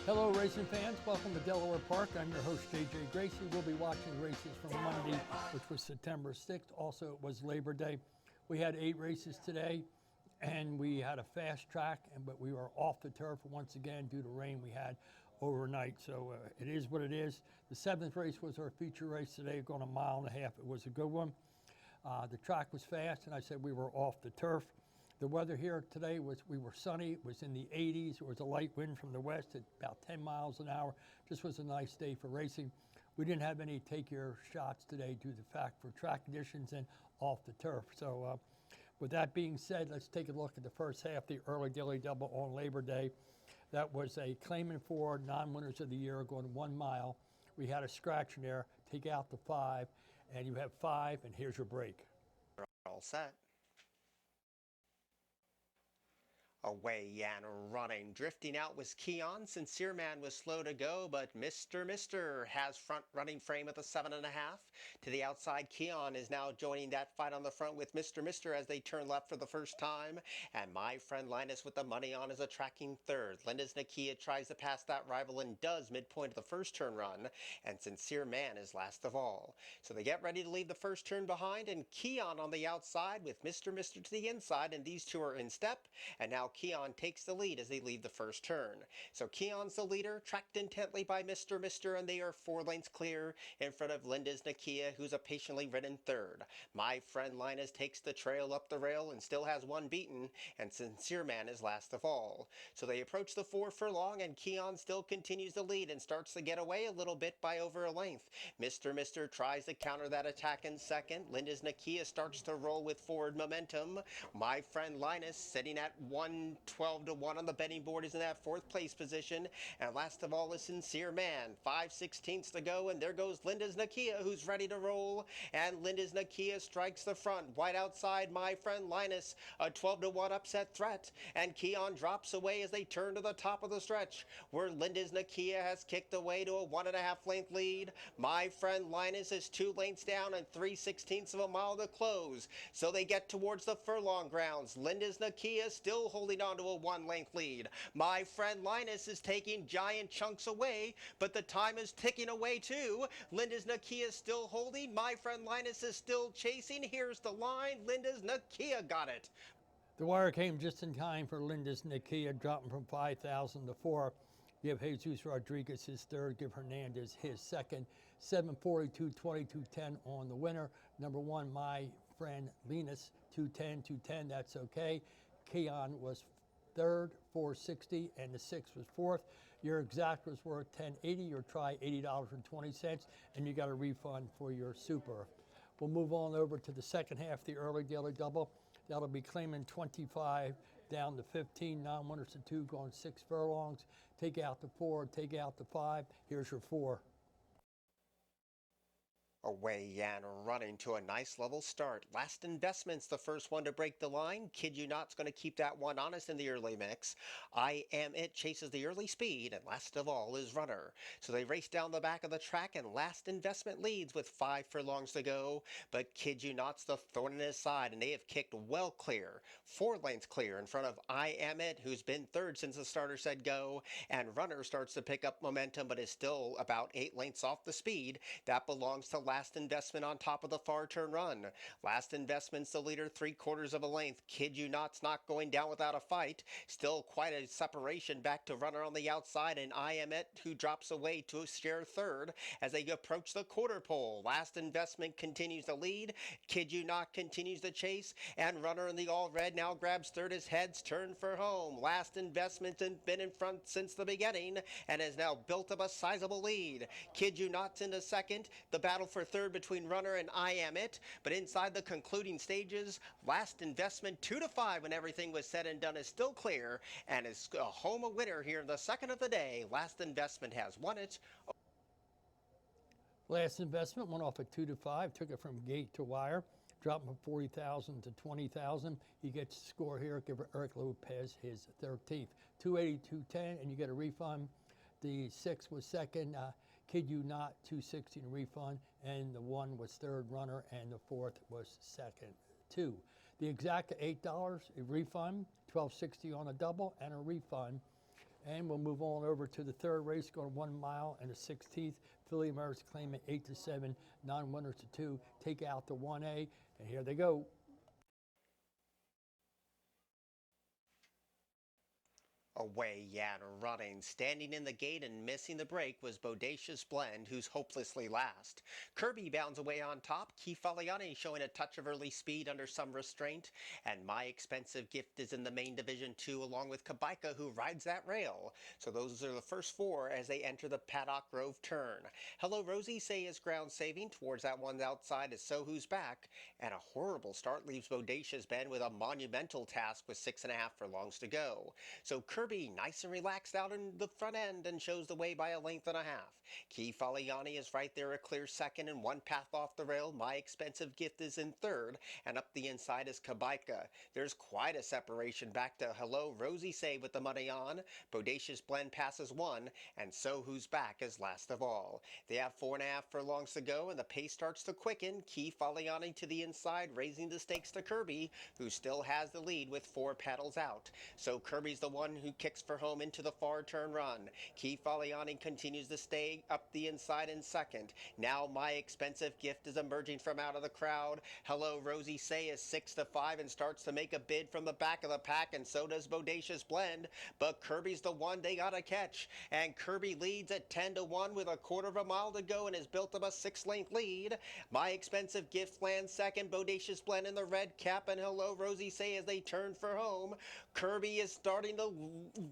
Hello, racing fans. Welcome to Delaware Park. I'm your host, JJ Gracie. We'll be watching races from Monday, which was September 6th. Also, it was Labor Day. We had 8 races today, and we had a fast track, but we were off the turf once again due to rain we had overnight. So it is what it is. The 7th race was our feature race today, going a mile and a half. It was a good one. The track was fast, and I said we were off the turf. The weather here today we were sunny. It was in the 80s. There was a light wind from the west at about 10 miles an hour. Just was a nice day for racing. We didn't have any take-your shots today due to the fact for track conditions and off the turf. So with that being said, let's take a look at the first half, the early daily double on Labor Day. That was a claiming for non-winners of the year going 1 mile. We had a scratch in there. Take out the 5, and you have 5, and here's your break. All set. Away and running. Drifting out was Keon. Sincere Man was slow to go, but Mr. has front running frame at the 7.5. To the outside, Keon is now joining that fight on the front with Mr. as they turn left for the first time. And my friend Linus with the money on is a tracking third. Linda's Nakia tries to pass that rival and does midpoint of the first turn run. And Sincere Man is last of all. So they get ready to leave the first turn behind, and Keon on the outside with Mr. to the inside, and these two are in step. And now Keon takes the lead as they leave the first turn. So Keon's the leader, tracked intently by Mr. and they are 4 lengths clear in front of Linda's Nakia, who's a patiently ridden third. My friend Linus takes the trail up the rail and still has 1 beaten, and Sincere Man is last of all. So they approach the 4 furlong, and Keon still continues to lead and starts to get away a little bit by over a length. Mr. tries to counter that attack in second. Linda's Nakia starts to roll with forward momentum. My friend Linus, sitting at 112-1 on the betting board, is in that 4th place position. And last of all is Sincere Man. 5/16 to go, and there goes Linda's Nakia, who's ready to roll. And Linda's Nakia strikes the front. Wide outside, my friend Linus, a 12-1 upset threat. And Keon drops away as they turn to the top of the stretch, where Linda's Nakia has kicked away to a 1.5 length lead. My friend Linus is 2 lengths down and 3/16 of a mile to close. So they get towards the furlong grounds. Linda's Nakia still holding on to a 1 length lead. My friend Linus is taking giant chunks away, but the time is ticking away too. Linda's Nakia is still holding. My friend Linus is still chasing. Here's the line. Linda's Nakia got it. The wire came just in time for Linda's Nakia, dropping from 5,000 to 4. Give Jesus Rodriguez his third, give Hernandez his second. 7:42, 22:10 on the winner. Number 1, my friend Linus, 2:10, that's okay. Keon was third, 460, and the 6 was 4th. Your exact was worth $10.80. Your try, $80.20, and you got a refund for your super. We'll move on over to the second half, the early daily double. That'll be claiming 25 down to 15, non-winners to 2, going 6 furlongs. Take out the 4, take out the 5. Here's your 4. Away and running to a nice level start. Last Investment's the first one to break the line. Kid You Not's going to keep that one honest in the early mix. I Am It chases the early speed, and last of all is Runner. So they race down the back of the track, and Last Investment leads with 5 furlongs to go. But Kid You Not's the thorn in his side, and they have kicked well clear, 4 lengths clear in front of I Am It, who's been third since the starter said go. And Runner starts to pick up momentum, but is still about 8 lengths off the speed. That belongs to Last Investment on top of the far turn run. Last Investment's the leader, 3/4 of a length. Kid You Not's not going down without a fight. Still quite a separation back to Runner on the outside, and I Am It, who drops away to share third as they approach the quarter pole. Last Investment continues to lead. Kid You Not continues to chase, and Runner in the all red now grabs third as heads turn for home. Last Investment's been in front since the beginning and has now built up a sizable lead. Kid You Not's into second. The battle for third between Runner and I Am It, but inside the concluding stages, Last Investment 2-5 when everything was said and done is still clear and is a home a winner here in the second of the day. Last Investment has won it. Last Investment went off at 2-5, took it from gate to wire, dropped from 40,000 to 20,000. He gets the score here, give Eric Lopez his 13th. 280, 210, and you get a refund. The 6 was second. Kid You Not, 260 in refund, and the 1 was third, Runner, and the 4th was second, 2. The exact $8, a refund, $12.60 on a double, and a refund And we'll move on over to the third race, going 1 mile and a 16th. Philly America's claiming 8-7, non-winners to 2, take out the 1A, and here they go. Away Yan running, standing in the gate and missing the break was Bodacious Blend, who's hopelessly last. Kirby bounds away on top, Kefaliani showing a touch of early speed under some restraint, and My Expensive Gift is in the main division too, along with Kabaika, who rides that rail. So those are the first 4 as they enter the Paddock Grove turn. Hello Rosie Say is ground saving towards that one outside is So Who's Back, and a horrible start leaves Bodacious Blend with a monumental task with 6.5 furlongs to go. So Kirby nice and relaxed out in the front end and shows the way by a length and a half. Kefaliani is right there, a clear second and 1 path off the rail. My Expensive Gift is in third, and up the inside is Kabaika. There's quite a separation back to Hello Rosie Say with the money on. Bodacious Blend passes 1, and So Who's Back is last of all. They have 4.5 furlongs to go, and the pace starts to quicken. Kefaliani to the inside, raising the stakes to Kirby, who still has the lead with 4 pedals out. So Kirby's the one who kicks for home into the far turn run. Kefaliani continues to stay up the inside in second. Now My Expensive Gift is emerging from out of the crowd. Hello Rosie Say is 6-5 and starts to make a bid from the back of the pack, and so does Bodacious Blend. But Kirby's the one they gotta catch, and Kirby leads at 10-1 with a 1/4 mile to go and has built up a 6-length lead. My Expensive Gift lands second, Bodacious Blend in the red cap, and Hello Rosie Say as they turn for home. Kirby is starting to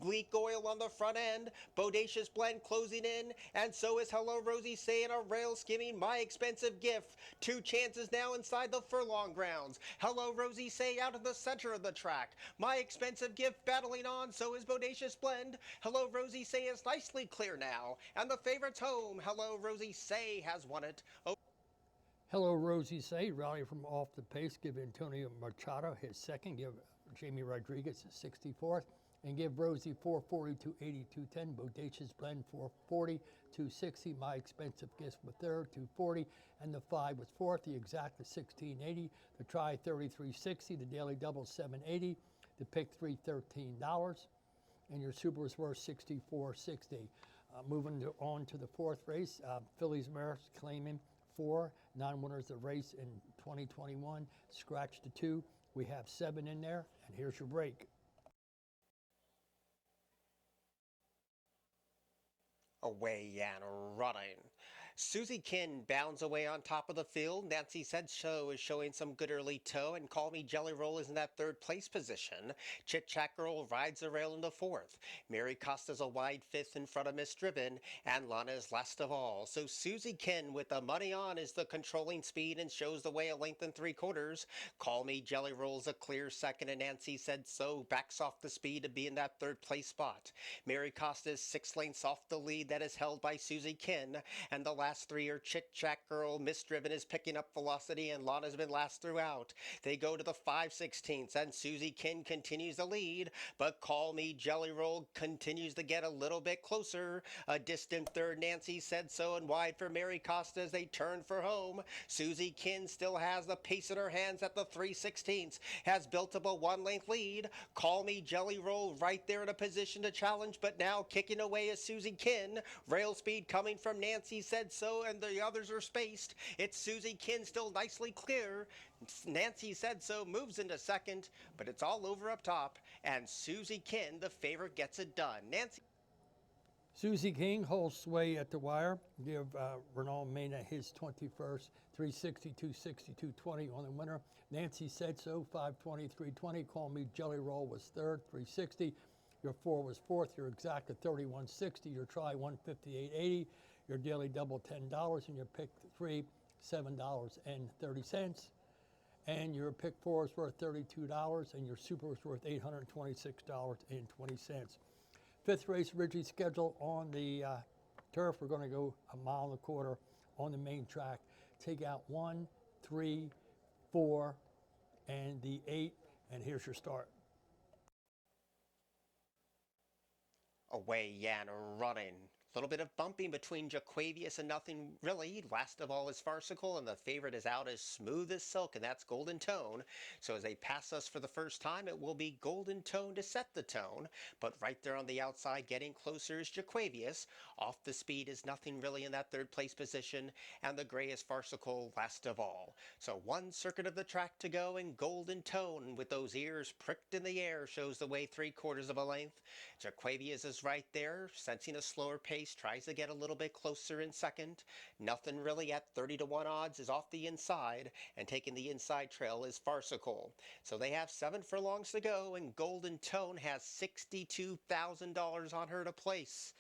leak oil on the front end. Bodacious Blend closing in, and so is Hello Rosie Say in a rail skimming My Expensive Gift. 2 chances now inside the furlong grounds. Hello Rosie Say out of the center of the track. My Expensive Gift battling on, so is Bodacious Blend. Hello Rosie Say is nicely clear now, and the favorite's home. Hello Rosie Say has won it. Hello Rosie Say, rally from off the pace, give Antonio Machado his second, give Jamie Rodriguez his 64th, and give Rosie 440 to 82.10, Bodacious Blend 440 260, My Expensive Gift with third 240, and the 5 was fourth, the exact is 1680, the try 3360, the daily double 780, the pick 3 $13, and your super was worth 64.60. Moving on to the 4th race, Phillies Mares claiming 4 non-winners of the race in 2021, scratch to 2. We have 7 in there, and here's your break. Away Yan running. Susie Kin bounds away on top of the field. Nancy Said So is showing some good early toe, and Call Me Jelly Roll is in that 3rd place position. Chit Chat Girl rides the rail into 4th. Mary Costa's a wide 5th in front of Miss Driven, and Lana is last of all. So Susie Kin with the money on is the controlling speed and shows the way a length and 3/4. Call Me Jelly Roll's a clear second, and Nancy Said So backs off the speed to be in that 3rd place spot. Mary Costa is 6 lengths off the lead that is held by Susie Kin, and the last 3 are Chit Chat Girl, Miss Driven is picking up velocity, and Lana's been last throughout. They go to the 5/16, and Susie Kin continues to lead, but Call Me Jelly Roll continues to get a little bit closer. A distant 3rd, Nancy Said So, and wide for Mary Costa as they turn for home. Susie Kin still has the pace in her hands at the 3/16, has built up a 1-length lead. Call Me Jelly Roll right there in a position to challenge, but now kicking away is Susie Kin. Rail speed coming from Nancy Said So, and the others are spaced. It's Susie Kin still nicely clear. Nancy Said So moves into 2nd, but it's all over up top, and Susie Kin, the favorite, gets it done. Susie King holds sway at the wire. Give Ronald Mena his 21st, 360, 260, 220 on the winner. Nancy Said So, 520, 320. Call Me Jelly Roll was 3rd, 360. Your 4 was 4th. Your exact at 31.60. Your try 158.80. Your daily double $10, and your pick 3 $7.30. And your pick 4 is worth $32, and your super is worth $826.20. 5th race originally scheduled on the turf. We're going to go 1.25 miles on the main track. Take out 1, 3, 4, and the 8, and here's your start. Away Yan running. A little bit of bumping between Jaquavius and Nothing Really. Last of all is Farcical, and the favorite is out as Smooth as Silk, and that's Golden Tone. So as they pass us for the first time, it will be Golden Tone to set the tone. But right there on the outside, getting closer is Jaquavius. Off the speed is Nothing Really in that third place position, and the gray is Farcical last of all. So one circuit of the track to go, and Golden Tone, with those ears pricked in the air, shows the way 3/4 of a length. Jaquavius is right there, sensing a slower pace, tries to get a little bit closer in second. Nothing Really at 30-1 odds is off the inside, and taking the inside trail is Farcical. So they have 7 furlongs to go, and Golden Tone has $62,000 on her to place,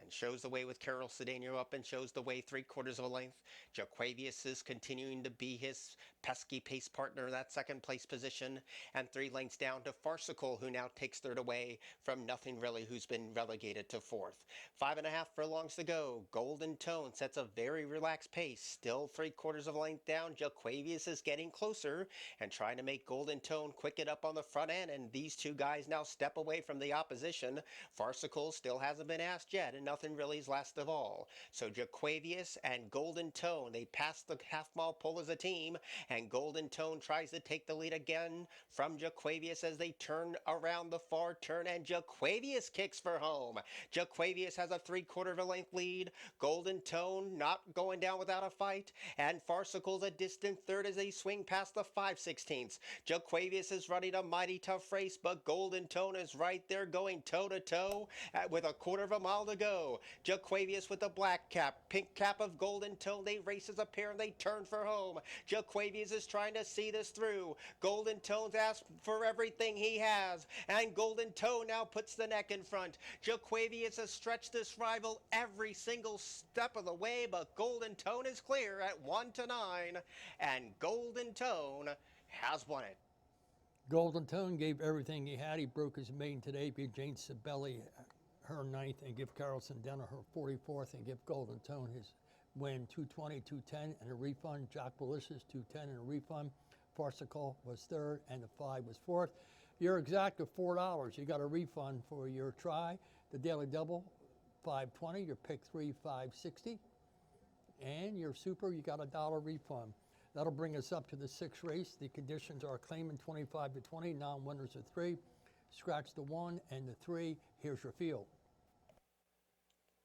and shows the way with Carol Cedeno up and shows the way 3/4 of a length. Jaquavius is continuing to be his pesky pace partner in that second place position, and 3 lengths down to Farcical, who now takes third away from Nothing Really, who's been relegated to fourth. 5.5 furlongs to go. Golden Tone sets a very relaxed pace, still 3/4 of a length down. Jaquavius is getting closer and trying to make Golden Tone quick it up on the front end, and these two guys now step away from the opposition. Farcical still hasn't been asked yet, and Nothing Really's last of all. So Jaquavius and Golden Tone, they pass the half-mile pull as a team, and Golden Tone tries to take the lead again from Jaquavius as they turn around the far turn, and Jaquavius kicks for home. Jaquavius has a 3/4 of a length lead. Golden Tone not going down without a fight, and Farcical's a distant third as they swing past the 5/16. Jaquavius is running a mighty tough race, but Golden Tone is right there going toe-to-toe with a 1/4 of a mile to go. Jaquavius with the black cap, pink cap of Golden Tone. They race as a pair and they turn for home. Jaquavius is trying to see this through. Golden Tone's asked for everything he has, and Golden Tone now puts the neck in front. Jaquavius has stretched this rival every single step of the way, but Golden Tone is clear at 1-9, and Golden Tone has won it. Golden Tone gave everything he had. He broke his maiden today, beat Jane Sibeli her 9th, and give Carolson Denner her 44th, and give Golden Tone his win 220, 210, and a refund. Jock Belicious 210 and a refund. Farcical was 3rd, and the 5 was 4th. Your exact of $4. You got a refund for your try. The Daily Double, $5.20. Your pick 3, $5.60. And your super, you got a $1 refund. That'll bring us up to the 6th race. The conditions are claiming 25-20, non-winners are 3. Scratch the 1 and the 3. Here's your field.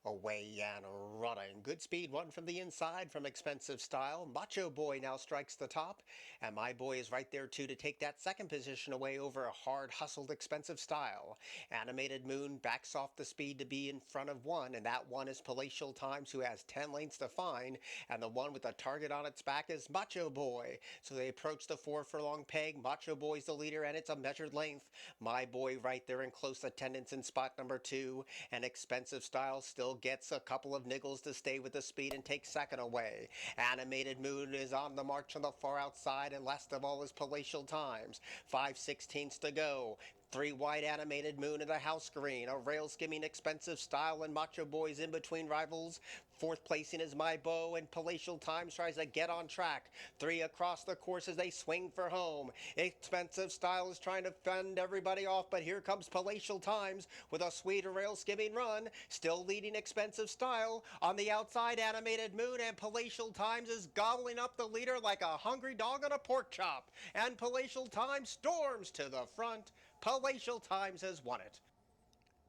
Away and running. Good speed, one from the inside from Expensive Style. Macho Boy now strikes the top, and My Boy is right there too to take that second position away over a hard hustled Expensive Style. Animated Moon backs off the speed to be in front of 1, and that 1 is Palatial Times, who has 10 lengths to find, and the 1 with the target on its back is Macho Boy. So they approach the 4 furlong peg. Macho Boy's the leader, and it's a measured length. My Boy right there in close attendance in spot number 2, and Expensive Style still gets a couple of niggles to stay with the speed and take second away. Animated Moon is on the march on the far outside, and last of all is Palatial Times. 5/16 to go. 3 wide Animated Moon in the house green. A rail skimming Expensive Style, and Macho Boy's in between rivals. 4th placing is My Bow, and Palatial Times tries to get on track. 3 across the course as they swing for home. Expensive Style is trying to fend everybody off, but here comes Palatial Times with a sweet rail skimming run. Still leading Expensive Style. On the outside, Animated Moon, and Palatial Times is gobbling up the leader like a hungry dog on a pork chop. And Palatial Times storms to the front. Palatial Times has won it.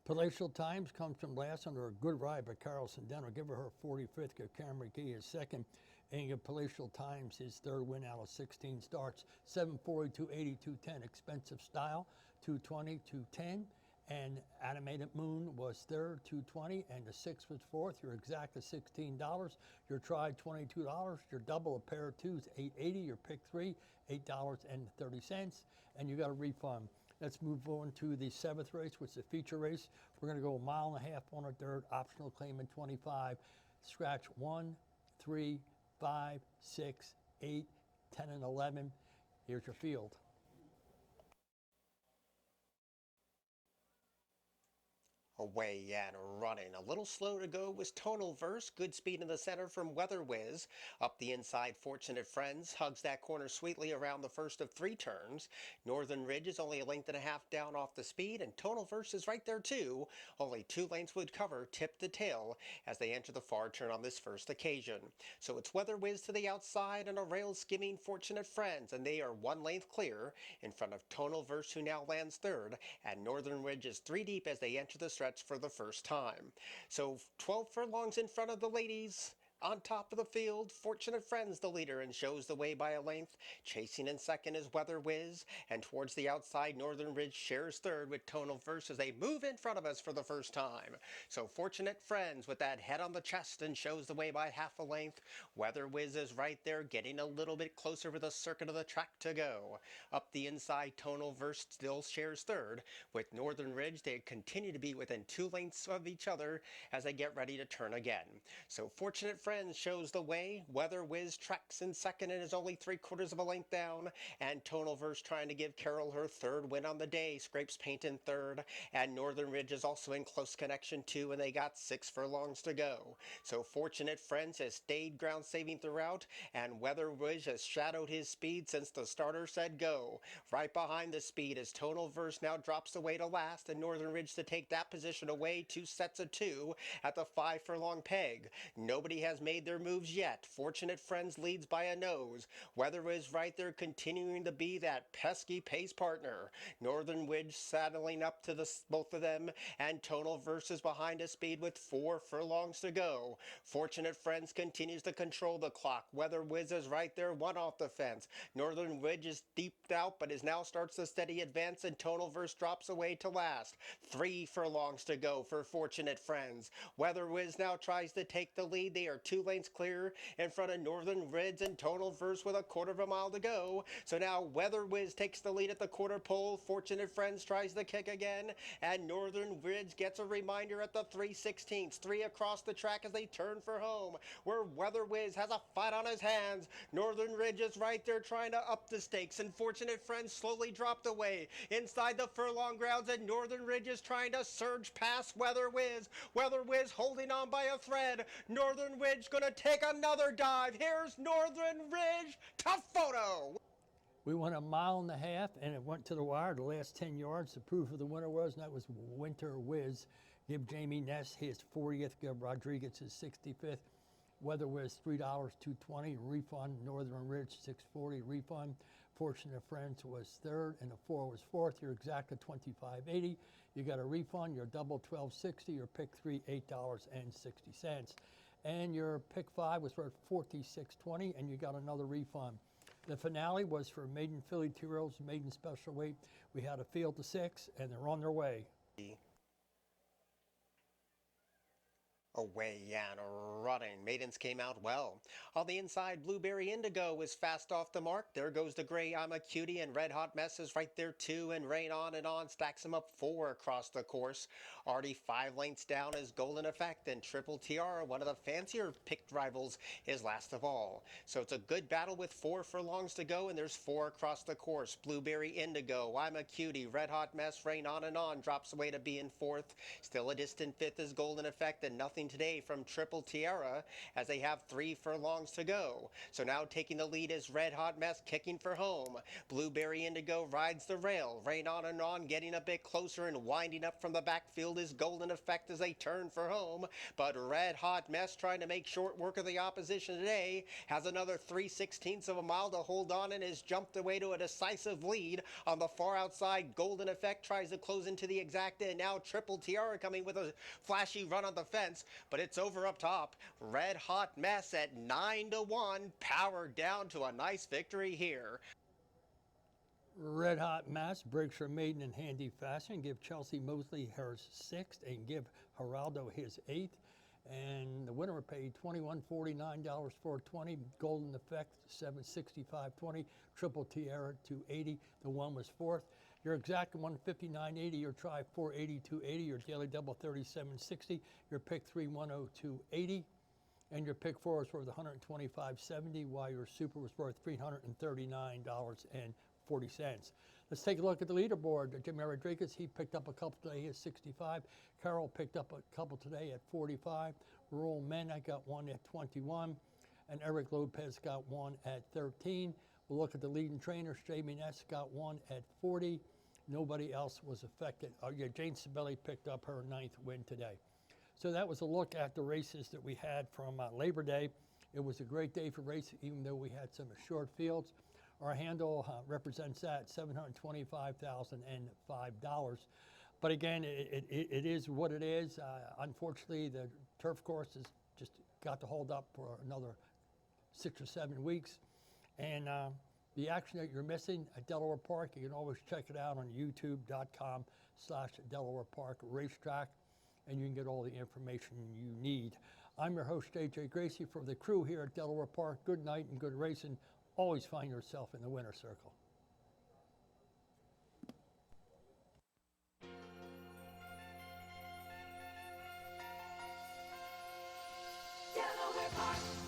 Palatial Times comes from last under a good ride by Carolson Denner. Give her 45th, give Cameron Key his 2nd, and give Palatial Times his 3rd win out of 16 starts. 740, 280, 210. Expensive Style, 220, 210. And Animated Moon was 3rd, 220, and the 6th was 4th. Your exact is $16. Your try, $22. Your double, a pair of 2s, $8.80. Your pick 3, $8.30. And you got a refund. Let's move on to the 7th race, which is a feature race. We're going to go 1.5 miles on a dirt, optional claim in 25. Scratch 1, 3, 5, 6, 8, 10, and 11. Here's your field. Away and running. A little slow to go was Tonal Verse. Good speed in the center from Weather Whiz. Up the inside, Fortunate Friends hugs that corner sweetly around the first of 3 turns. Northern Ridge is only a length and a half down off the speed, and Tonal Verse is right there too. Only 2 lengths would cover tip to tail as they enter the far turn on this first occasion. So it's Weather Whiz to the outside and a rail skimming Fortunate Friends, and they are 1 length clear in front of Tonal Verse, who now lands third, and Northern Ridge is 3 deep as they enter the stretch for the first time. So 12 furlongs in front of the ladies. On top of the field, Fortunate Friends the leader and shows the way by a length. Chasing in second is Weather Whiz, and towards the outside, Northern Ridge shares third with Tonal Verse as they move in front of us for the first time. So Fortunate Friends with that head on the chest and shows the way by half a length. Weather Whiz is right there, getting a little bit closer with a circuit of the track to go. Up the inside, Tonal Verse still shares third. With Northern Ridge, they continue to be within 2 lengths of each other as they get ready to turn again. So Fortunate Friends shows the way. Weather Whiz tracks in second and is only 3/4 of a length down. And Tonal Verse trying to give Carol her third win on the day. Scrapes paint in third. And Northern Ridge is also in close connection too, and they got 6 furlongs to go. So Fortunate Friends has stayed ground saving throughout, and Weather Whiz has shadowed his speed since the starter said go. Right behind the speed as Tonal Verse now drops away to last, and Northern Ridge to take that position away 2 sets of 2 at the 5 furlong peg. Nobody has made their moves yet. Fortunate Friends leads by a nose. Weather is right there, continuing to be that pesky pace partner. Northern Ridge saddling up to both of them, and Tonal Verse is behind a speed with 4 furlongs to go. Fortunate Friends continues to control the clock. Weather Whiz is right there, 1 off the fence. Northern Ridge is deep out, but now starts the steady advance, and Tonal Verse drops away to last. 3 furlongs to go for Fortunate Friends. Weather Whiz now tries to take the lead. They are 2 lanes clear in front of Northern Ridge and Tonal Verse with a 1/4 mile to go. So now Weather Whiz takes the lead at the quarter pole. Fortunate Friends tries the kick again, and Northern Ridge gets a reminder at the 3/16, 3 across the track as they turn for home, where Weather Whiz has a fight on his hands. Northern Ridge is right there trying to up the stakes, and Fortunate Friends slowly dropped away inside the furlong grounds, and Northern Ridge is trying to surge past Weather Whiz. Weather Whiz holding on by a thread. Northern Ridge gonna take another dive. Here's Northern Ridge to photo. We went 1.5 miles, and it went to the wire. The last 10 yards, the proof of the winner was, and that was Winter Whiz. Give Jamie Ness his 40th, give Rodriguez his 65th. Weather Whiz $3, $2.20 refund. Northern Ridge $6.40 refund. Fortunate Friends was third, and the 4 was fourth. Your exact at $25.80. You got a refund. Your double $12.60. Your pick 3 $8.60. And your pick 5 was worth $46.20, and you got another refund. The finale was for Maiden Philly 2-year-olds, Maiden Special Weight. We had a field of 6, and they're on their way. Away and running. Maidens came out well. On the inside, Blueberry Indigo was fast off the mark. There goes the gray I'm a Cutie, and Red Hot Mess is right there too, and Rain On and On stacks them up 4 across the course. Already 5 lengths down is Golden Effect, and Triple Tiara, one of the fancier picked rivals, is last of all. So it's a good battle with 4 furlongs to go, and there's 4 across the course. Blueberry Indigo, I'm a Cutie, Red Hot Mess, Rain On and On drops away to be in 4th. Still a distant 5th is Golden Effect, and nothing today from Triple Tiara as they have 3 furlongs to go. So now taking the lead is Red Hot Mess, kicking for home. Blueberry Indigo rides the rail. Rain On and On getting a bit closer, and winding up from the backfield is Golden Effect as they turn for home. But Red Hot Mess, trying to make short work of the opposition today, has another 3/16 of a mile to hold on and has jumped away to a decisive lead. On the far outside, Golden Effect tries to close into the exacta, and now Triple Tiara coming with a flashy run on the fence, but it's over up top. Red Hot Mess at 9-1, powered down to a nice victory here. Red Hot Mess breaks her maiden in handy fashion. Give Chelsea Mosley her 6th, and give Geraldo his 8th. And the winner paid $21.49 for 20. Golden Effect $765.20. Triple Tiara $280. The 1 was 4th. Your exact $159.80. Your try $482.80. Your daily double $37.60. Your pick 3 $102.80. And your pick 4 was worth $125.70, while your super was worth $339.40. 40 cents. Let's take a look at the leaderboard. Jimmy Rodriguez, he picked up a couple today at 65. Carroll picked up a couple today at 45. Rural Men, I got one at 21. And Eric Lopez got one at 13. We'll look at the leading trainers. Jamie Ness got one at 40. Nobody else was affected. Oh yeah, Jane Sibeli picked up her 9th win today. So that was a look at the races that we had from Labor Day. It was a great day for racing, even though we had some short fields. Our handle represents that, $725,005. But again, it is what it is. Unfortunately, the turf course has just got to hold up for another 6 or 7 weeks. And the action that you're missing at Delaware Park, you can always check it out on youtube.com/Delaware Park Racetrack, and you can get all the information you need. I'm your host, J.J. Gracie, for the crew here at Delaware Park. Good night and good racing. Always find yourself in the winner's circle. Delaware Park.